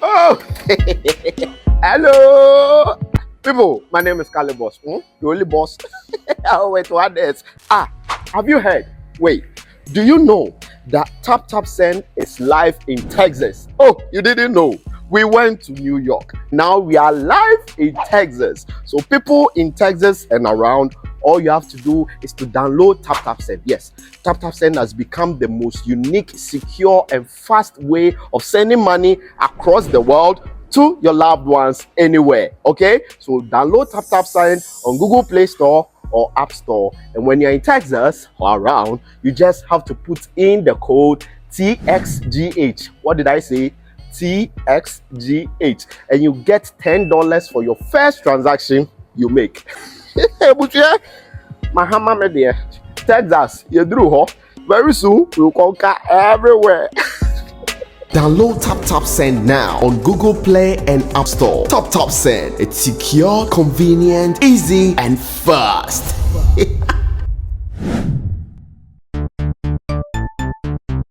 Oh, hello, people. My name is Kale Boss. The only boss. Oh, wait, what else? Have you heard? Wait, do you know that Tap Tap Send is live in Texas? Oh, you didn't know? We went to New York. Now we are live in Texas. So people in Texas and around, all you have to do is to download Tap Tap Send. Yes, Tap Tap Send has become the most unique, secure, and fast way of sending money across the world to your loved ones anywhere. Okay, so download Tap Tap Send on Google Play Store or App Store, and when you're in Texas or around, you just have to put in the code TXGH. What did I say? TXGH, and you get $10 for your first transaction you make. Mahama media, Texas, you drew ho. Very soon we'll conquer everywhere. Download Tap Tap Send now on Google Play and App Store. Tap Tap Send. It's secure, convenient, easy, and fast.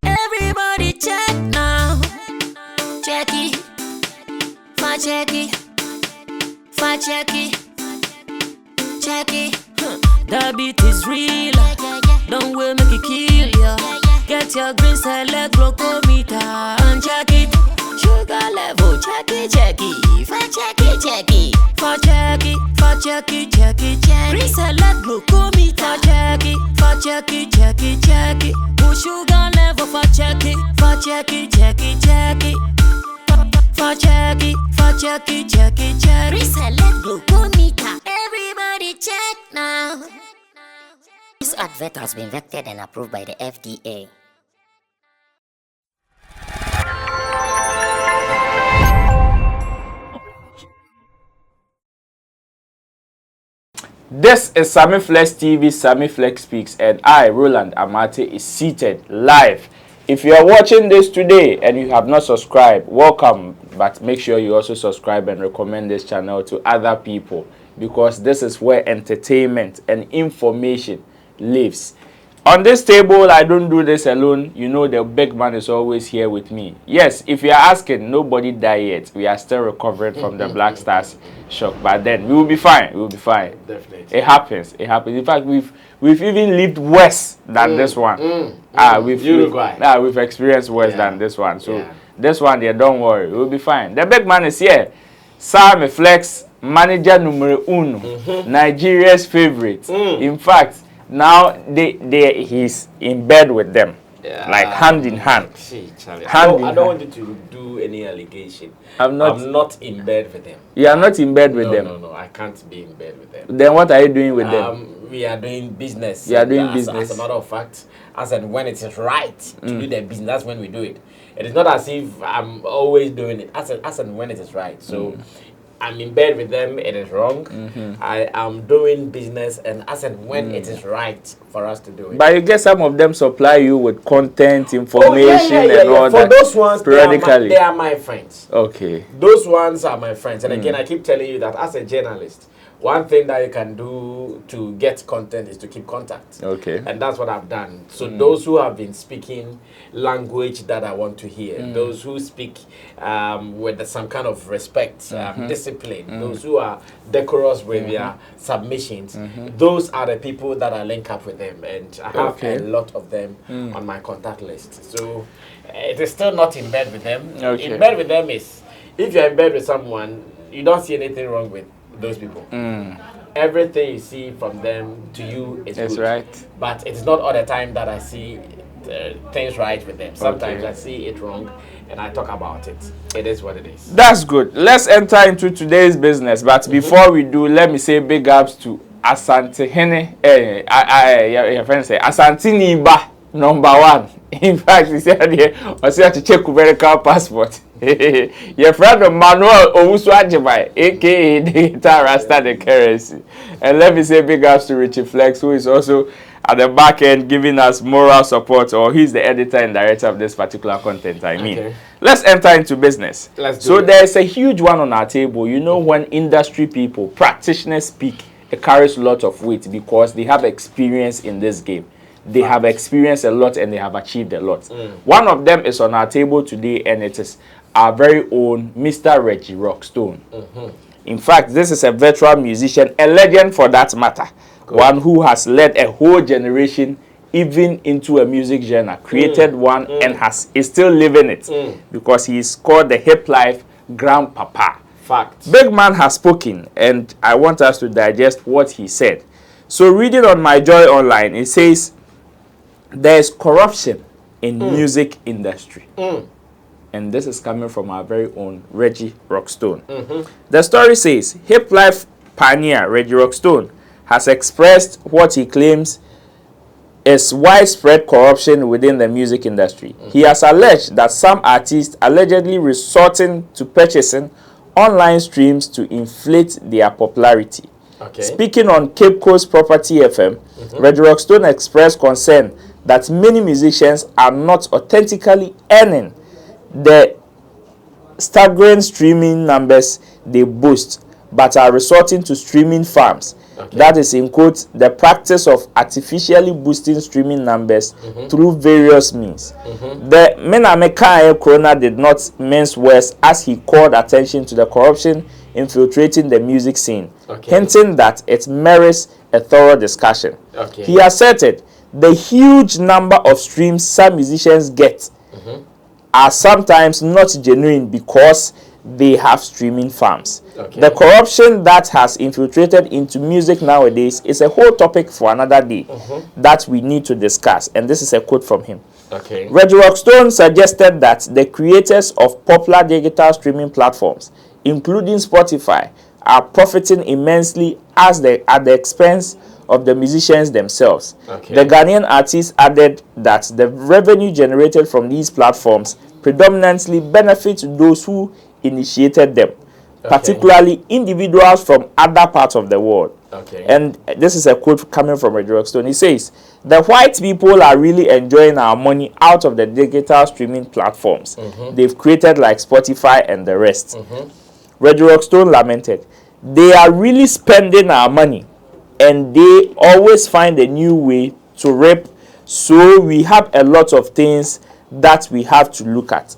Everybody check now. Check it. Fa check it. Fa check it. Check it. The beat is real. Don't will make it kill ya. Get your green select glucometer and check it. Sugar level, check it, check it. Fa check it, check it. Fa check it, fa check it, check it, check it. Green select glucometer, check it, fa check it, check it, check it. Put sugar level, fa check it, fa check it, check it, check it. Fa check it, fa check it, check it, check it. Green select glucometer. Everybody check now. This advert has been vetted and approved by the FDA. This is Sammy Flex TV, Sammy Flex Speaks, and I, Roland Amate, is seated live. If you are watching this today and you have not subscribed, welcome, but make sure you also subscribe and recommend this channel to other people, because this is where entertainment and information lives. On this table, I don't do this alone. You know, the big man is always here with me. Yes, if you are asking, nobody died yet. We are still recovering from the Black Stars shock, but then we will be fine. We will be fine. Definitely. It happens. It happens. In fact, we've even lived worse than this one. We've experienced worse than this one. So this one, yeah, don't worry. We'll be fine. The big man is here. Sammy Flex, manager numero uno, Nigeria's favorite. In fact, now he's in bed with them, like hand in hand. See, Charlie, I don't want you to do any allegation. I'm not in bed with them. You are not in bed with them? No, I can't be in bed with them. Then what are you doing with them? We are doing business. You are doing business. As a matter of fact, as and when it is right to do the business, that's when we do it. It is not as if I'm always doing it. As and when it is right. So I'm in bed with them, it is wrong. I am doing business, and as and when it is right for us to do it. But you get some of them supply you with content, information, and all for that. those ones, periodically. they are my friends. Okay. Those ones are my friends. And again, I keep telling you that as a journalist, one thing that you can do to get content is to keep contact. Okay. And that's what I've done. So those who have been speaking language that I want to hear, those who speak with some kind of respect, discipline, those who are decorous with their submissions, those are the people that I link up with them. And I have a lot of them on my contact list. So it is still not in bed with them. Okay. In bed with them is, if you're in bed with someone, you don't see anything wrong with those people. Everything you see from them to you is That's good. right. But it's not all the time that I see things right with them. Sometimes I see it wrong and I talk about it. It is what it is. That's good. Let's enter into today's business. But before we do, let me say big ups to Asante Hene. Your friend say Asante Niba #1. In fact, he said here, I said to check American passport. Your friend Manuel Owusu Ajibai, aka the guitar Rasta the currency. And let me say big ups to Richie Flex, who is also at the back end giving us moral support, or he's the editor and director of this particular content. Let's enter into business. So there's a huge one on our table. You know, when industry people, practitioners speak, it carries a lot of weight because they have experience in this game. They have experienced a lot and they have achieved a lot. One of them is on our table today, and it is our very own Mr. Reggie Rockstone. In fact, this is a veteran musician, a legend for that matter. One who has led a whole generation even into a music genre, created one and is still living it because he is called the hip life grandpapa. Fact. Big man has spoken, and I want us to digest what he said. So reading on My Joy Online, it says there is corruption in music industry. And this is coming from our very own Reggie Rockstone. The story says hip life pioneer Reggie Rockstone has expressed what he claims is widespread corruption within the music industry. He has alleged that some artists allegedly resorting to purchasing online streams to inflate their popularity. Speaking on Cape Coast Property FM, Reggie Rockstone expressed concern that many musicians are not authentically earning the staggering streaming numbers they boast, but are resorting to streaming farms. That is, in quotes, the practice of artificially boosting streaming numbers through various means. The Menameka Corona did not mince words as he called attention to the corruption infiltrating the music scene, hinting that it merits a thorough discussion. He asserted the huge number of streams some musicians get are sometimes not genuine because they have streaming farms. The corruption that has infiltrated into music nowadays is a whole topic for another day that we need to discuss. And this is a quote from him. Reggie Rockstone suggested that the creators of popular digital streaming platforms, including Spotify, are profiting immensely at the expense of the musicians themselves. The Ghanaian artist added that the revenue generated from these platforms predominantly benefits those who initiated them, particularly individuals from other parts of the world. And this is a quote coming from Reggie Rockstone. He says, the white people are really enjoying our money out of the digital streaming platforms they've created, like Spotify and the rest. Reggie Rockstone lamented, they are really spending our money and they always find a new way to rip, so we have a lot of things that we have to look at.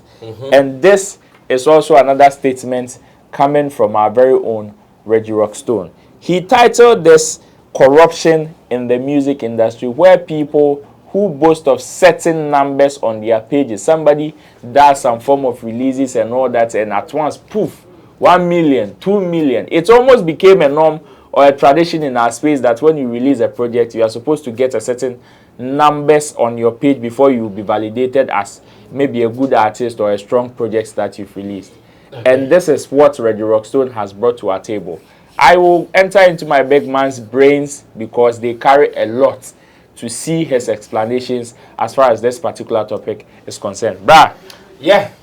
And this is also another statement coming from our very own Reggie Rockstone. He titled this corruption in the music industry, where people who boast of certain numbers on their pages, somebody does some form of releases and all that, and at once, poof, 1 million, 2 million. It almost became a norm or a tradition in our space that when you release a project, you are supposed to get a certain numbers on your page before you will be validated as maybe a good artist or a strong project that you've released. And this is what Reggie Rockstone has brought to our table. I will enter into my big man's brains because they carry a lot to see his explanations as far as this particular topic is concerned. Brah,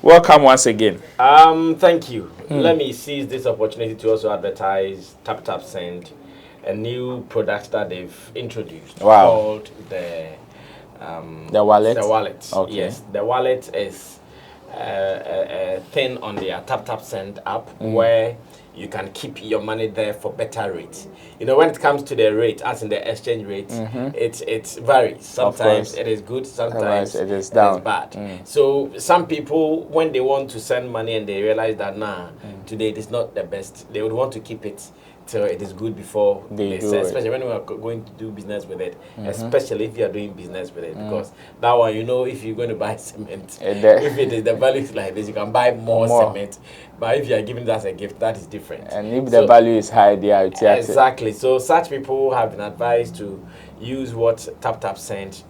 welcome once again. Thank you. Let me seize this opportunity to also advertise Tap Send, a new product that they've introduced called the wallet. The wallet. Yes, the wallet is a thing on their Tap Send app where you can keep your money there for better rates. You know, when it comes to the rate, as in the exchange rate, it varies. Sometimes it is good, sometimes it is bad. So some people, when they want to send money and they realize that today it is not the best, they would want to keep it till it is good before they sell, especially when we are going to do business with it, especially if you are doing business with it, because that one, you know, if you're going to buy cement, if it is the value is like this, you can buy more cement. But if you are giving that as a gift, that is different. And if the value is high, they are exactly. So such people have been advised to use what Tap Send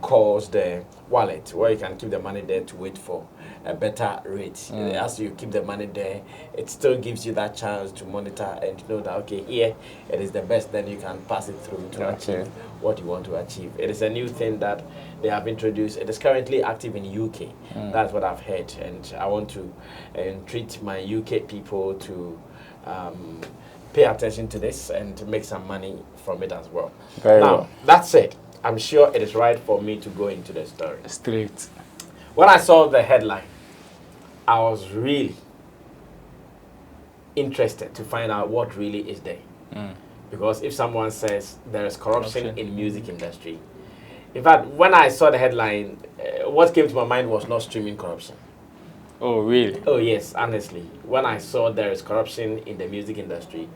calls the wallet, where you can keep the money there to wait for a better rate. As you keep the money there, it still gives you that chance to monitor and to know that, okay, here it is the best, then you can pass it through to achieve what you want to achieve. It is a new thing that they have introduced. It is currently active in UK. That's what I've heard, and I want to treat my UK people to pay attention to this and make some money from it as well. Now, that said, I'm sure it is right for me to go into the story. Straight. When I saw the headline, I was really interested to find out what really is there. Because if someone says there is corruption in music industry, in fact, when I saw the headline, what came to my mind was not streaming corruption. Oh, really? Oh yes, honestly, when I saw there is corruption in the music industry,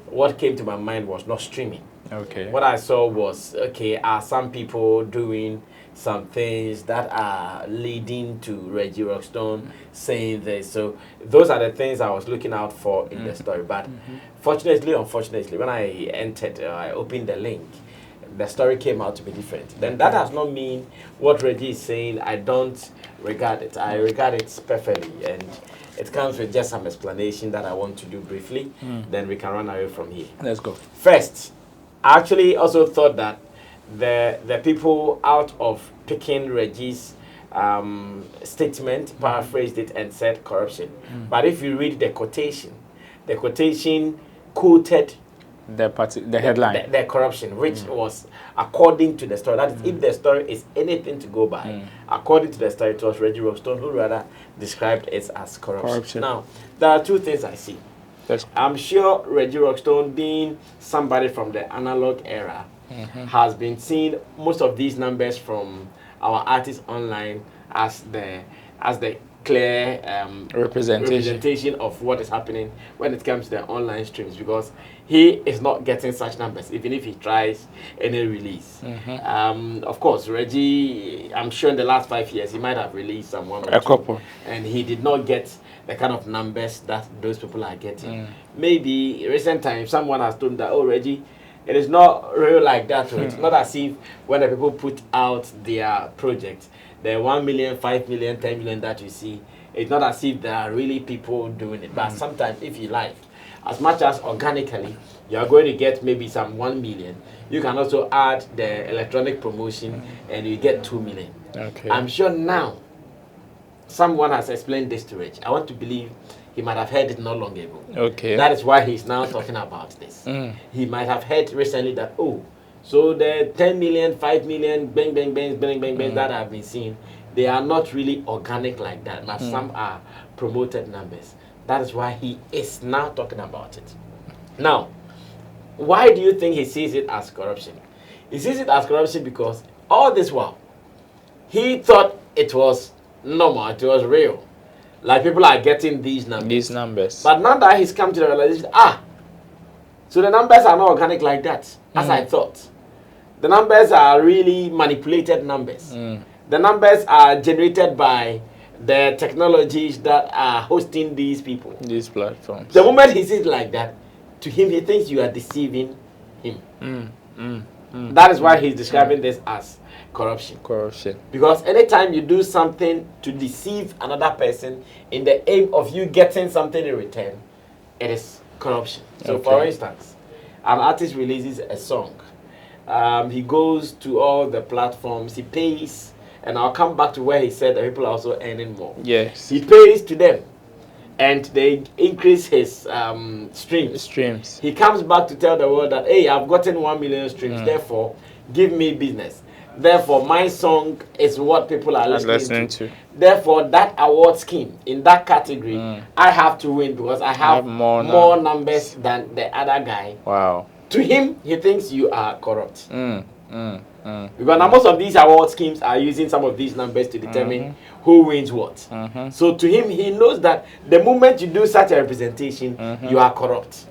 what came to my mind was not streaming. Okay. What I saw was, okay, are some people doing some things that are leading to Reggie Rockstone saying this? So those are the things I was looking out for in the story. But fortunately, unfortunately, when I entered, I opened the link, the story came out to be different. Then that does not mean what Reggie is saying, I don't regard it. I regard it perfectly. And it comes with just some explanation that I want to do briefly. Then we can run away from here. Let's go. First, I actually also thought that the people out of picking Reggie's statement paraphrased it and said corruption. But if you read the quotation quoted The headline. the corruption, which was according to the story. That is, if the story is anything to go by, according to the story, it was Reggie Rockstone who rather described it as corruption. Now, there are two things I see. Yes. I'm sure Reggie Rockstone, being somebody from the analog era, has been seeing most of these numbers from our artists online as the clear representation of what is happening when it comes to the online streams, because he is not getting such numbers even if he tries any release. Of course, Reggie, I'm sure in the last 5 years he might have released someone A couple, and he did not get the kind of numbers that those people are getting. Maybe recent times someone has told him that, oh, Reggie, it is not real like that. It's not as if when the people put out their project, the 1 million, 5 million, 10 million that you see, it's not as if there are really people doing it. But sometimes, if you like, as much as organically, you are going to get maybe some 1 million, you can also add the electronic promotion and you get 2 million. Okay. I'm sure now, someone has explained this to Rich. I want to believe he might have heard it not long ago. Okay. That is why he's now talking about this. He might have heard recently that, oh, so the 10 million, 5 million, bang, bang, bang, bang, bang, bang that I've been seeing, they are not really organic like that, but some are promoted numbers. That is why he is now talking about it. Now, why do you think he sees it as corruption? He sees it as corruption because all this while, he thought it was normal, it was real. Like people are getting these numbers. But now that he's come to the realization, so the numbers are not organic like that, as I thought. The numbers are really manipulated numbers. The numbers are generated by the technologies that are hosting these people. These platforms. The moment he sees it like that, to him, he thinks you are deceiving him. That is why he's describing this as corruption. Because anytime you do something to deceive another person in the aim of you getting something in return, it is corruption. So for instance, an artist releases a song. He goes to all the platforms, he pays, and I'll come back to where he said that people are also earning more. Yes. He pays to them, and they increase his streams. He comes back to tell the world that, hey, I've gotten 1 million streams, therefore, give me business. Therefore, my song is what people are listening to. Therefore, that award scheme, in that category, I have to win because I have more numbers than the other guy. Wow. To him, he thinks you are corrupt. Because now most of these award schemes are using some of these numbers to determine who wins what. So to him, he knows that the moment you do such a representation, you are corrupt.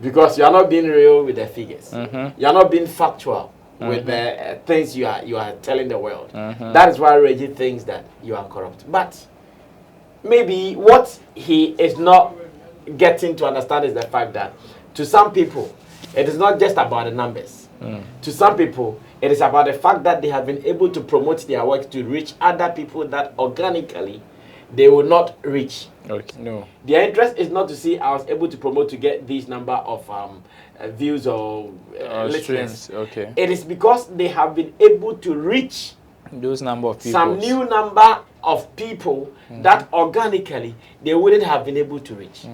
Because you are not being real with the figures. You are not being factual with the things you are telling the world. That is why Reggie thinks that you are corrupt. But maybe what he is not getting to understand is the fact that to some people, it is not just about the numbers. To some people, it is about the fact that they have been able to promote their work to reach other people that organically they will not reach. No. Their interest is not to see I was able to promote to get this number of views or listeners. It is because they have been able to reach those number of people, some new number of people that organically they wouldn't have been able to reach.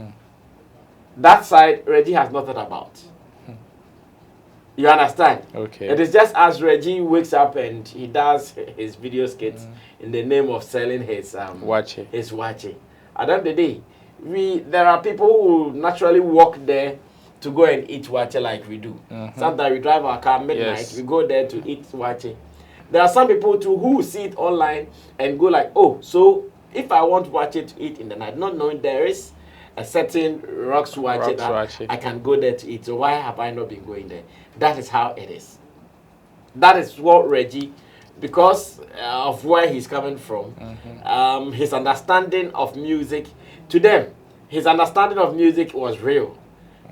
That side, Reggie has not thought about. You understand? It is just as Reggie wakes up and he does his video skits in the name of selling his watch. His watch. At the end of the day, there are people who naturally walk there to go and eat watch like we do. Sometimes we drive our car midnight, we go there to eat watch. There are some people too who see it online and go like, oh, so if I want Wache to eat in the night, not knowing there is a certain Rocks Wache that I can go there to eat. So why have I not been going there? That is how it is. That is what Reggie, because of where he's coming from, his understanding of music, to them, his understanding of music was real.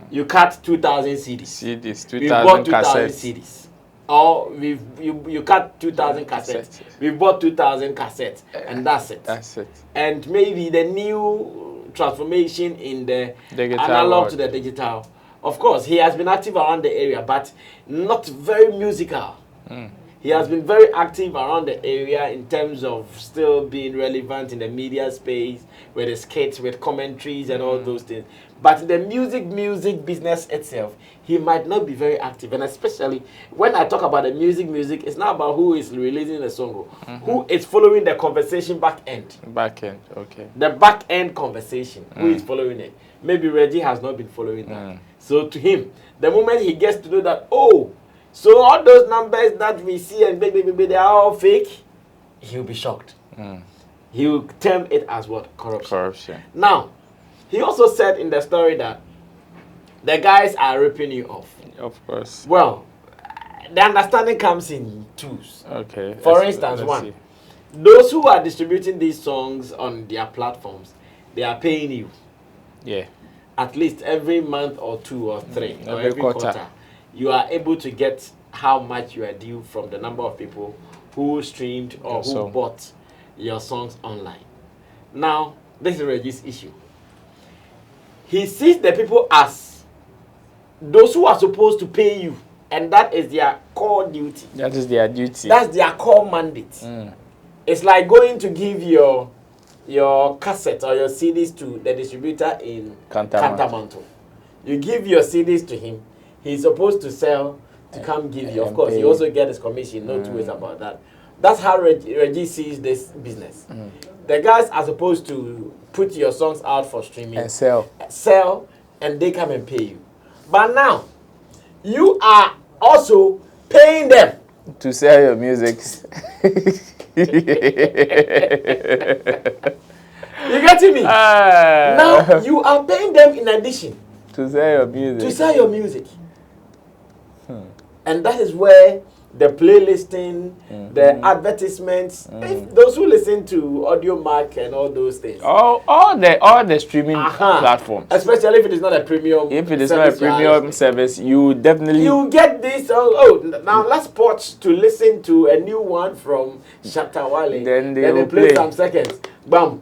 You cut 2,000 CDs. We bought 2,000 CDs. Or you cut 2,000 cassettes. We bought 2,000 cassettes, and that's it. That's it. And maybe the new transformation in the Digital analog world. to the digital. Of course, he has been active around the area, but not very musical. He has been very active around the area in terms of still being relevant in the media space, with the skits, with commentaries and all those things. But the music business itself, he might not be very active. And especially when I talk about the music, it's not about who is releasing the song, who is following the conversation back end. Back end, okay. The back end conversation, who is following it. Maybe Reggie has not been following that. So to him, the moment he gets to know that, oh, so all those numbers that we see and they are all fake, he'll be shocked. He will term it as what? Corruption. Now, he also said in the story that the guys are ripping you off. Of course. Well, the understanding comes in twos. Okay. For instance, one, those who are distributing these songs on their platforms, they are paying you. Yeah. At least every month or two or three, or Every quarter. You are able to get how much you are due from the number of people who streamed or who bought your songs online. Now, this is Reggie's issue. He sees the people as those who are supposed to pay you, and that is their core duty. That is their duty. That's their core mandate. It's like going to give your cassette or your CDs to the distributor in Cantamanto. You give your CDs to him. He's supposed to sell to come give you. Of course, he also gets his commission. No two ways about that. That's how Reggie sees this business. The guys are supposed to put your songs out for streaming and sell, and they come and pay you. But now, you are also paying them to sell your music. You getting me? Now you are paying them in addition to sell your music. And that is where the playlisting, the advertisements, if those who listen to Audio Mac and all those things. All the streaming platforms. Especially if it is not a premium. If it is not a premium service, you definitely get this. Now let's pause to listen to a new one from Shatawale. Then they play some seconds. Bam!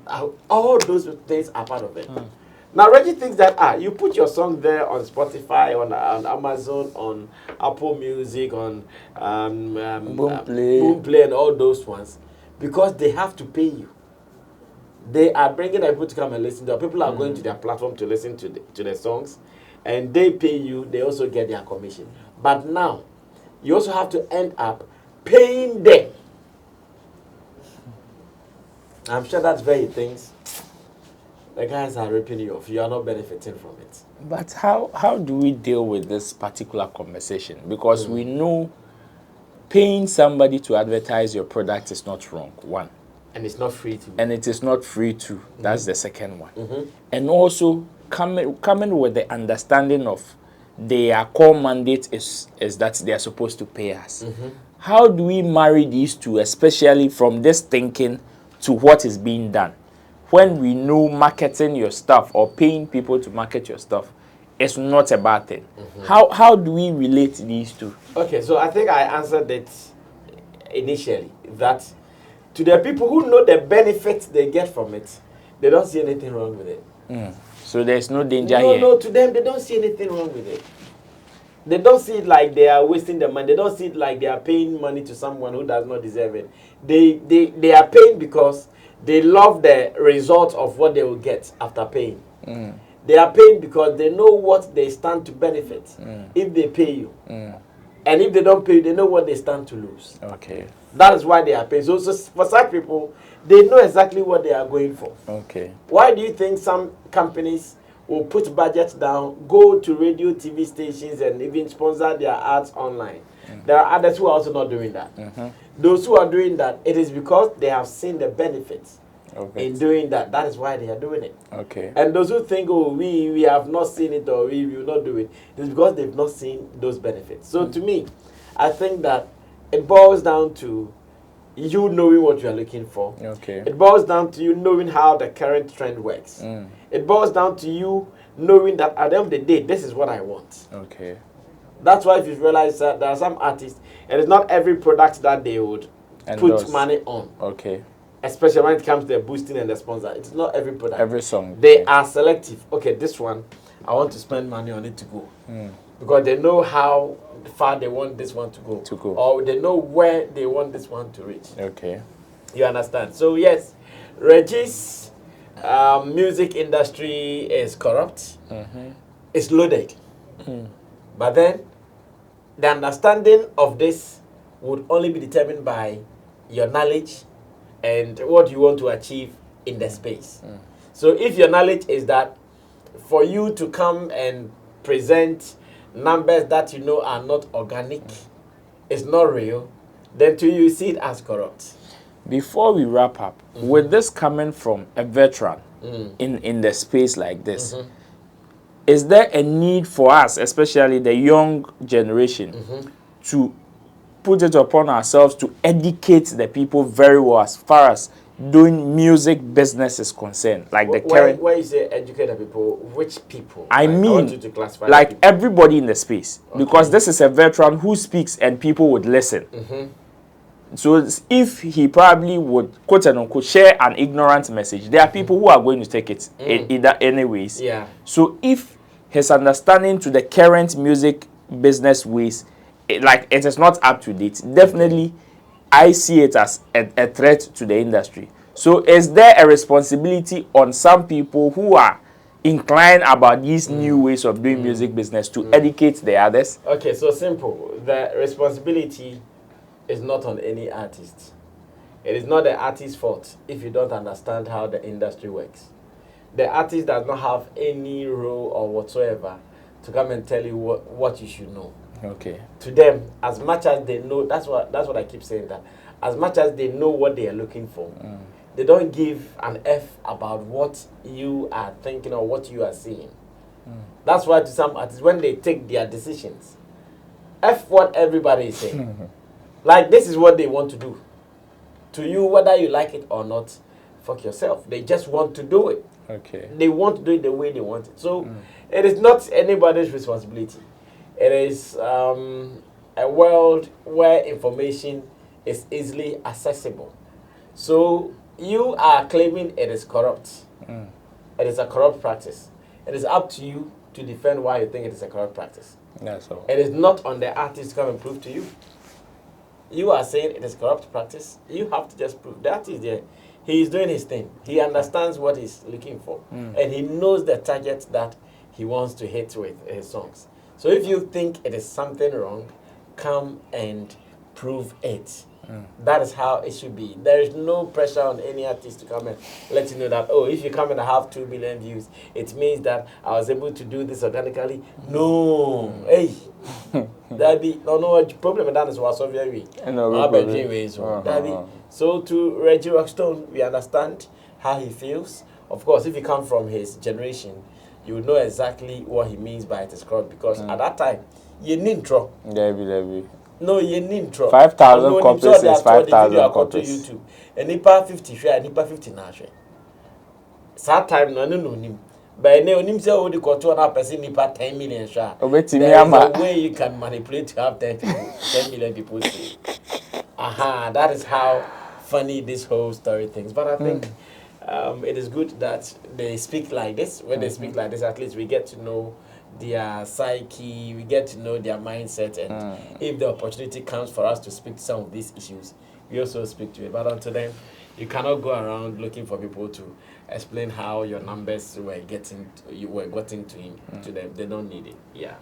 All those things are part of it. Now Reggie thinks that you put your song there on Spotify, on Amazon, on Apple Music, on Boomplay, and all those ones, because they have to pay you. They are bringing people to come and listen. The people are going to their platform to listen to the songs, and they pay you. They also get their commission. But now, you also have to end up paying them. I'm sure that's where he thinks the guys are ripping you off. You are not benefiting from it. But how do we deal with this particular conversation? Because we know paying somebody to advertise your product is not wrong, one. And it's not free to. And it is not free too. That's the second one. And also coming with the understanding of their core mandate is that they are supposed to pay us. How do we marry these two, especially from this thinking to what is being done? When we know marketing your stuff or paying people to market your stuff is not a bad thing. How do we relate these two? Okay, so I think I answered it initially, that to the people who know the benefits they get from it, they don't see anything wrong with it. So there's no danger here? No, to them, they don't see anything wrong with it. They don't see it like they are wasting their money. They don't see it like they are paying money to someone who does not deserve it. They are paying because they love the result of what they will get after paying. They are paying because they know what they stand to benefit if they pay you. And if they don't pay you, they know what they stand to lose. Okay. That is why they are paying. So for such people, they know exactly what they are going for. Okay. Why do you think some companies will put budgets down, go to radio, TV stations, and even sponsor their ads online? There are others who are also not doing that. Those who are doing that, it is because they have seen the benefits in doing that. That is why they are doing it. Okay. And those who think, oh, we have not seen it or we will not do it, it's because they've not seen those benefits. So to me, I think that it boils down to you knowing what you are looking for. Okay. It boils down to you knowing how the current trend works. It boils down to you knowing that at the end of the day, this is what I want. Okay. That's why if you realize that there are some artists, and it's not every product that they would put money on. Okay. Especially when it comes to the boosting and the sponsor. It's not every product. Every song. They are selective. Okay, this one, I want to spend money on it to go. Because they know how far they want this one to go. Or they know where they want this one to reach. Okay. You understand? So yes, Reggie's music industry is corrupt. It's loaded. But then, the understanding of this would only be determined by your knowledge and what you want to achieve in the space. So if your knowledge is that for you to come and present numbers that you know are not organic, it's not real, then to you see it as corrupt. Before we wrap up, with this coming from a veteran in the space like this, is there a need for us, especially the young generation, to put it upon ourselves to educate the people very well as far as doing music business is concerned? Like the current... When you say educate the people, which people? I mean, want you to classify like everybody in the space. Because this is a veteran who speaks and people would listen. So if he probably would, quote and unquote, share an ignorant message, there are people who are going to take it either anyways. Yeah. So if his understanding to the current music business ways, like it is not up to date, definitely I see it as a threat to the industry. So is there a responsibility on some people who are inclined about these new ways of doing music business to educate the others? Okay, so simple. The responsibility is not on any artist. It is not the artist's fault if you don't understand how the industry works. The artist does not have any role or whatsoever to come and tell you what you should know. Okay. To them, as much as they know, that's what I keep saying, that as much as they know what they are looking for, they don't give an F about what you are thinking or what you are seeing. That's why to some artists, when they take their decisions, F what everybody is saying. Like, this is what they want to do. To you, whether you like it or not, fuck yourself. They just want to do it. Okay. They want to do it the way they want it. So it is not anybody's responsibility. It is a world where information is easily accessible. So you are claiming it is corrupt. It is a corrupt practice. It is up to you to defend why you think it is a corrupt practice. That's all. It is not on the artist to come and prove to you. You are saying it is corrupt practice. You have to just prove. The artist there, he is doing his thing. He understands what he's looking for. And he knows the target that he wants to hit with his songs. So if you think it is something wrong, come and prove it. That is how it should be. There is no pressure on any artist to come and let you know that, oh, if you come and have 2 million views, it means that I was able to do this organically. No. Hey. That be no problem with that is what Soviet way. So to Reggie Rockstone, we understand how he feels. Of course, if you come from his generation, you would know exactly what he means by it is corrupt, because at that time, you need intro. No, you need intro. 5,000 copies is 5,000 copies. YouTube. And nipa 50 share, nipa 50 na share. That time no him. But now him say o the control na person nipa 10 million share. There is a way you can manipulate to have 10 million people see. That is how funny this whole story things. But I think it is good that they speak like this. When they speak like this, at least we get to know their psyche, we get to know their mindset, and if the opportunity comes for us to speak to some of these issues, we also speak to it. But until then, you cannot go around looking for people to explain how your numbers were getting to them. They don't need it. Yeah.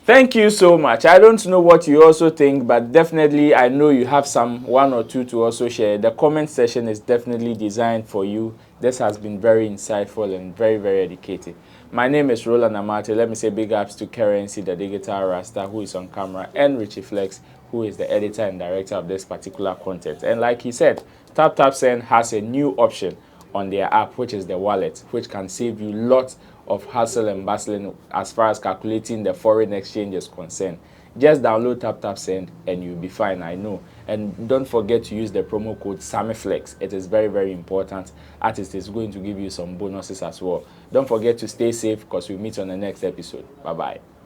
Thank you so much. I don't know what you also think, but definitely I know you have one or two to also share. The comment section is definitely designed for you. This has been very insightful and very, very educative. My name is Roland Amate. Let me say big ups to Currency, the digital Rasta, who is on camera, and Richie Flex, who is the editor and director of this particular content. And like he said, TapTapSend has a new option on their app, which is the wallet, which can save you lots of hassle and bustling as far as calculating the foreign exchange is concerned. Just download TapTapSend and you'll be fine, I know. And don't forget to use the promo code SammyFlex. It is very, very important. Artist is going to give you some bonuses as well. Don't forget to stay safe because we'll meet on the next episode. Bye-bye.